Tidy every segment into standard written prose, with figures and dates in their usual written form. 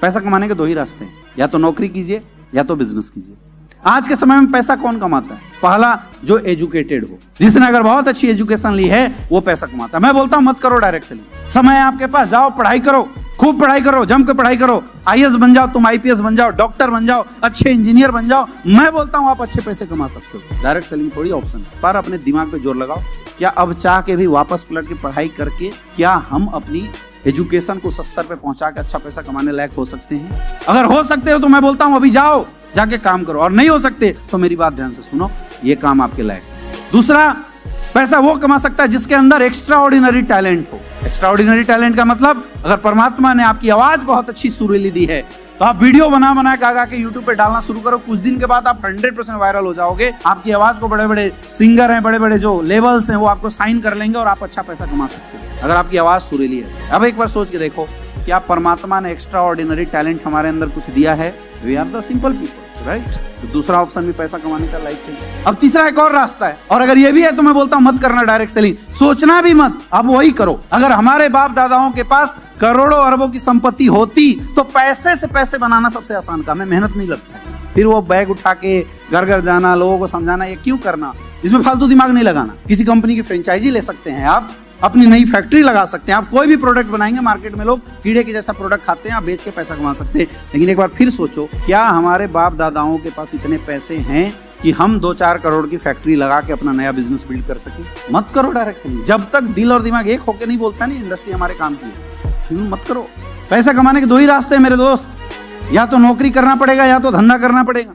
पैसा कमाने के दो ही रास्ते हैं, या तो नौकरी कीजिए या तो बिजनेस कीजिए। आज के समय में पैसा कौन कमाता है? पहला जो एजुकेटेड हो, जिसने अगर बहुत अच्छी एजुकेशन ली है वो पैसा कमाता है। मैं बोलता हूं मत करो डायरेक्ट सेलिंग। समय है आपके पास, जाओ पढ़ाई करो, खूब पढ़ाई करो, जम के पढ़ाई करो, आईएएस बन जाओ, तुम आईपीएस बन जाओ, डॉक्टर बन जाओ, अच्छे इंजीनियर बन जाओ। मैं बोलता हूं आप अच्छे पैसे कमा सकते हो। डायरेक्ट सेलिंग थोड़ी ऑप्शन है। पर अपने दिमाग पे जोर लगाओ, क्या अब चाह के भी वापस पलट के पढ़ाई करके क्या हम अपनी एजुकेशन को स्तर पे पहुंचा के अच्छा पैसा कमाने लायक हो सकते हैं? अगर हो सकते हो तो मैं बोलता हूं अभी जाओ, जाके काम करो, और नहीं हो सकते तो मेरी बात ध्यान से सुनो, ये काम आपके लायक है। दूसरा, पैसा वो कमा सकता है जिसके अंदर एक्स्ट्रा ऑर्डिनरी टैलेंट हो। एक्स्ट्रा ऑर्डिनरी टैलेंट का मतलब, अगर परमात्मा ने आपकी आवाज बहुत अच्छी सुरीली दी है तो आप वीडियो बना के यूट्यूब पे डालना शुरू करो, कुछ दिन के बाद आप 100% वायरल हो जाओगे। आपकी आवाज को बड़े बड़े सिंगर हैं, बड़े बड़े जो लेवल्स हैं, वो आपको साइन कर लेंगे और आप अच्छा पैसा कमा सकते हो अगर आपकी आवाज सुरीली है। अब एक बार सोच के देखो, क्या परमात्मा ने एक्स्ट्रा ऑर्डिनरी टैलेंट हमारे अंदर कुछ दिया है? We are the simple peoples, right? तो दूसरा ऑप्शन भी पैसा कमाने का लाइक है। अब तीसरा एक और रास्ता है, और अगर ये भी है तो मैं बोलता हूं मत करना डायरेक्ट सेलिंग, सोचना भी मत, अब वही करो। अगर हमारे बाप दादाओं के पास करोड़ों अरबों की संपत्ति होती तो पैसे से पैसे बनाना सबसे आसान काम है, मेहनत नहीं लगता है। फिर वो बैग उठा के घर घर जाना, लोगों को समझाना, ये क्यों करना? इसमें फालतू दिमाग नहीं लगाना। किसी कंपनी की फ्रेंचाइजी ले सकते हैं आप, अपनी नई फैक्ट्री लगा सकते हैं, आप कोई भी प्रोडक्ट बनाएंगे, मार्केट में लोग कीड़े के जैसा प्रोडक्ट खाते हैं, आप बेच के पैसा कमा सकते हैं। लेकिन एक बार फिर सोचो, क्या हमारे बाप दादाओं के पास इतने पैसे हैं कि हम 2-4 करोड़ की फैक्ट्री लगा के अपना नया बिजनेस बिल्ड कर सके? मत करो डायरेक्ट सेलिंग। जब तक दिल और दिमाग एक होके नहीं बोलता नहीं इंडस्ट्री हमारे काम की है, मत करो। पैसा कमाने के दो ही रास्ते हैं मेरे दोस्त, या तो नौकरी करना पड़ेगा या तो धंधा करना पड़ेगा।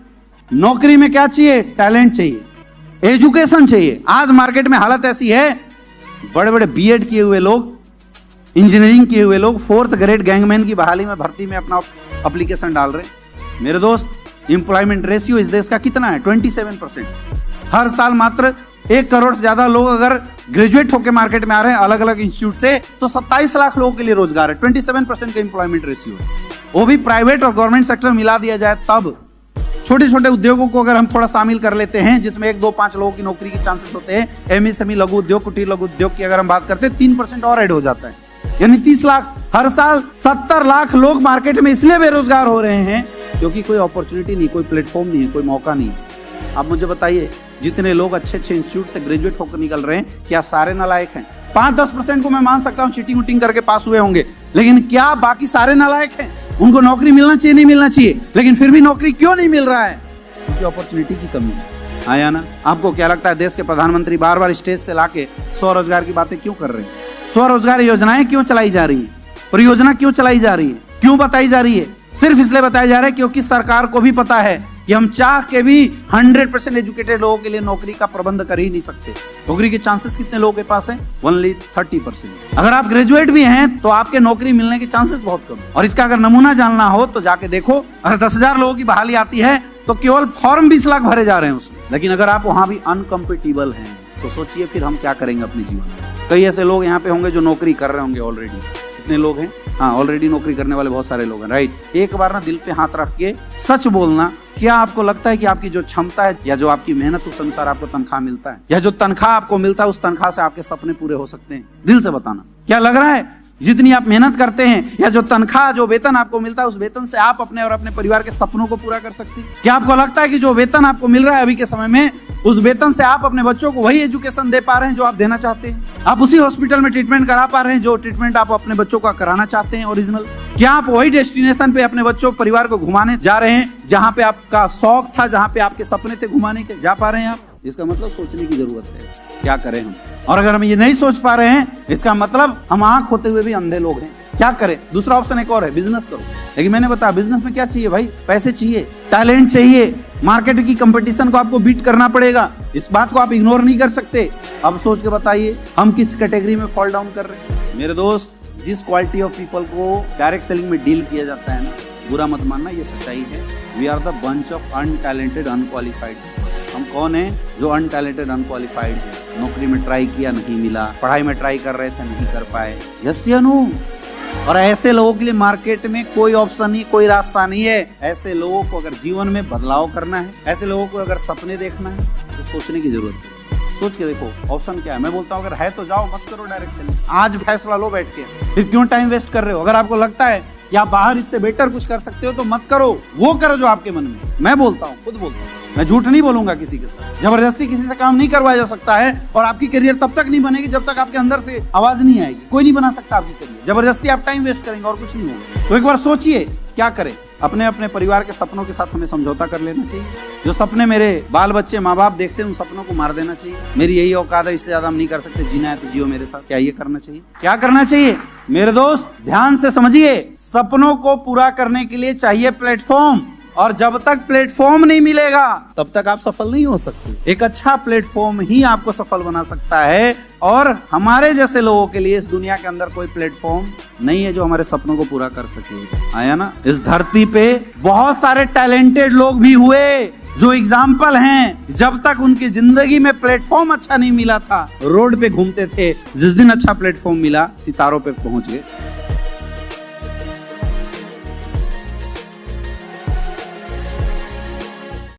नौकरी में क्या चाहिए? टैलेंट चाहिए, एजुकेशन चाहिए। आज मार्केट में हालत ऐसी है, बड़े बड़े बीएड किए हुए लोग, इंजीनियरिंग किए हुए लोग 4th ग्रेड गैंगमैन की बहाली में भर्ती में अपना एप्लीकेशन डाल रहे हैं। मेरे दोस्त, एम्प्लॉयमेंट रेशियो इस देश का कितना है? 27%। हर साल मात्र 1 करोड़ से ज्यादा लोग अगर ग्रेजुएट होकर मार्केट में आ रहे हैं अलग अलग इंस्टीट्यूट से, तो 27 लाख लोगों के लिए रोजगार है। 27% का एम्प्लॉयमेंट रेशियो है। वो भी प्राइवेट और गवर्नमेंट सेक्टर मिला दिया जाए तब। छोटे छोटे उद्योगों को अगर हम थोड़ा शामिल कर लेते हैं, जिसमें 1-2-5 लोगों की नौकरी के चांसेस होते हैं, एमएसएमई लघु उद्योग, कुटीर लघु उद्योग की अगर हम बात करते हैं, 3% और ऐड हो जाता है, यानी 30 लाख। हर साल 70 लाख लोग मार्केट में इसलिए बेरोजगार हो रहे हैं क्योंकि कोई अपॉर्चुनिटी नहीं, कोई प्लेटफॉर्म नहीं है, कोई मौका नहीं है। आप मुझे बताइए, जितने लोग अच्छे अच्छे इंस्टीट्यूट से ग्रेजुएट होकर निकल रहे हैं, क्या सारे नालायक हैं? 5-10% को मैं मान सकता हूँ चीटिंग उटिंग करके पास हुए होंगे, लेकिन क्या बाकी सारे नालायक हैं? उनको नौकरी मिलना चाहिए, नहीं मिलना चाहिए, लेकिन फिर भी नौकरी क्यों नहीं मिल रहा है? क्योंकि अपॉर्चुनिटी की कमी है। आया ना? आपको क्या लगता है देश के प्रधानमंत्री बार बार स्टेज से लाके स्वरोजगार की बातें क्यों कर रहे हैं? स्वरोजगार योजनाएं क्यों चलाई जा रही है? परियोजना क्यों चलाई जा रही है? क्यों बताई जा रही है? सिर्फ इसलिए बताया जा रहा है क्योंकि सरकार को भी पता है कि हम चाह के भी 100% एजुकेटेड लोगों के लिए नौकरी का प्रबंध कर ही नहीं सकते। नौकरी के चांसेस कितने लोगों के पास हैं? ओनली 30%। अगर आप ग्रेजुएट भी हैं तो आपके नौकरी मिलने के चांसेस बहुत कम। और इसका अगर नमूना जानना हो तो जाके देखो, अगर 10,000 लोगों की बहाली आती है तो केवल फॉर्म 20 लाख भरे जा रहे हैं उसमें। लेकिन अगर आप वहां भी अनकम्पिटेबल हैं तो सोचिए फिर हम क्या करेंगे अपने जीवन में। कई ऐसे लोग यहाँ पे होंगे जो नौकरी कर रहे होंगे ऑलरेडी। कितने लोग हैं? हाँ, ऑलरेडी नौकरी करने वाले बहुत सारे लोग हैं, राइट? एक बार ना दिल पे हाथ रख के सच बोलना, क्या आपको लगता है कि आपकी जो क्षमता है या जो आपकी मेहनत उस अनुसार आपको तनख्वाह मिलता है, या जो तनख्वाह आपको मिलता है उस तनख्वाह से आपके सपने पूरे हो सकते हैं? दिल से बताना, क्या लग रहा है जितनी आप मेहनत करते हैं या जो तनख्वाह, जो वेतन आपको मिलता है, उस वेतन से आप अपने और अपने परिवार के सपनों को पूरा कर सकते हैं? क्या आपको लगता है कि जो वेतन आपको मिल रहा है अभी के समय में, उस वेतन से आप अपने बच्चों को वही एजुकेशन दे पा रहे हैं जो आप देना चाहते हैं? आप उसी हॉस्पिटल में ट्रीटमेंट करा पा रहे हैं जो ट्रीटमेंट आप अपने बच्चों का कराना चाहते हैं ओरिजिनल? क्या आप वही डेस्टिनेशन पे अपने बच्चों परिवार को घुमाने जा रहे हैं जहां पे आपका शौक था, जहां पे आपके सपने थे घुमाने के, जा पा रहे हैं आप? इसका मतलब सोचने की जरूरत है, क्या करें हम? और अगर हम ये नहीं सोच पा रहे हैं, इसका मतलब हम आंख होते हुए भी अंधे लोग हैं। क्या करें? दूसरा ऑप्शन एक और है, बिजनेस करो। लेकिन मैंने बताया बिजनेस में क्या चाहिए भाई? पैसे चाहिए, टैलेंट चाहिए, मार्केट की कंपटीशन को आपको बीट करना पड़ेगा। इस बात को आप इग्नोर नहीं कर सकते। अब सोच के बताइए हम किस कैटेगरी में फॉल डाउन कर रहे हैं? मेरे दोस्त, जिस क्वालिटी ऑफ पीपल को डायरेक्ट सेलिंग में डील किया जाता है ना, बुरा मत मानना, ये सच्चाई है। We are the bunch of untalented unqualified. हम कौन है? जो अनटैलेंटेड अनक्वालिफाइड है। नौकरी में ट्राई किया, नहीं मिला, पढ़ाई में ट्राई कर रहे थे, नहीं कर पाए, यस या नो? और ऐसे लोगों के लिए मार्केट में कोई ऑप्शन नहीं, कोई रास्ता नहीं है। ऐसे लोगों को अगर जीवन में बदलाव करना है, ऐसे लोगों को अगर सपने देखना है, तो सोचने की जरूरत है। सोच के देखो ऑप्शन क्या है। मैं बोलता हूँ अगर है तो जाओ, मत करो डायरेक्ट सेलिंग। आज फैसला लो बैठ के, फिर क्यों टाइम वेस्ट कर रहे हो? अगर आपको लगता है या बाहर इससे बेटर कुछ कर सकते हो तो मत करो, वो करो जो आपके मन में। मैं बोलता हूँ, खुद बोलता हूँ, मैं झूठ नहीं बोलूंगा किसी के साथ। जबरदस्ती किसी से काम नहीं करवाया जा सकता है, और आपकी करियर तब तक नहीं बनेगी जब तक आपके अंदर से आवाज नहीं आएगी। कोई नहीं बना सकता आपकी करियर, जबरदस्ती आप टाइम वेस्ट करेंगे और कुछ नहीं होगा। तो एक बार सोचिए क्या करें। अपने अपने परिवार के सपनों के साथ हमें समझौता कर लेना चाहिए। जो सपने मेरे बाल बच्चे माँ बाप देखते हैं उन सपनों को मार देना चाहिए। मेरी यही औकात है, इससे ज्यादा हम नहीं कर सकते, जीना है तो जियो मेरे साथ। क्या ये करना चाहिए? क्या करना चाहिए मेरे दोस्त? ध्यान से समझिए, सपनों को पूरा करने के लिए चाहिए प्लेटफॉर्म, और जब तक प्लेटफॉर्म नहीं मिलेगा तब तक आप सफल नहीं हो सकते। एक अच्छा प्लेटफॉर्म ही आपको सफल बना सकता है, और हमारे जैसे लोगों के लिए इस दुनिया के अंदर कोई प्लेटफॉर्म नहीं है जो हमारे सपनों को पूरा कर सके। आया ना? इस धरती पे बहुत सारे टैलेंटेड लोग भी हुए जो एग्जाम्पल हैं। जब तक उनकी जिंदगी में प्लेटफॉर्म अच्छा नहीं मिला था, रोड पे घूमते थे। जिस दिन अच्छा प्लेटफॉर्म मिला, सितारों पे पहुंच गए।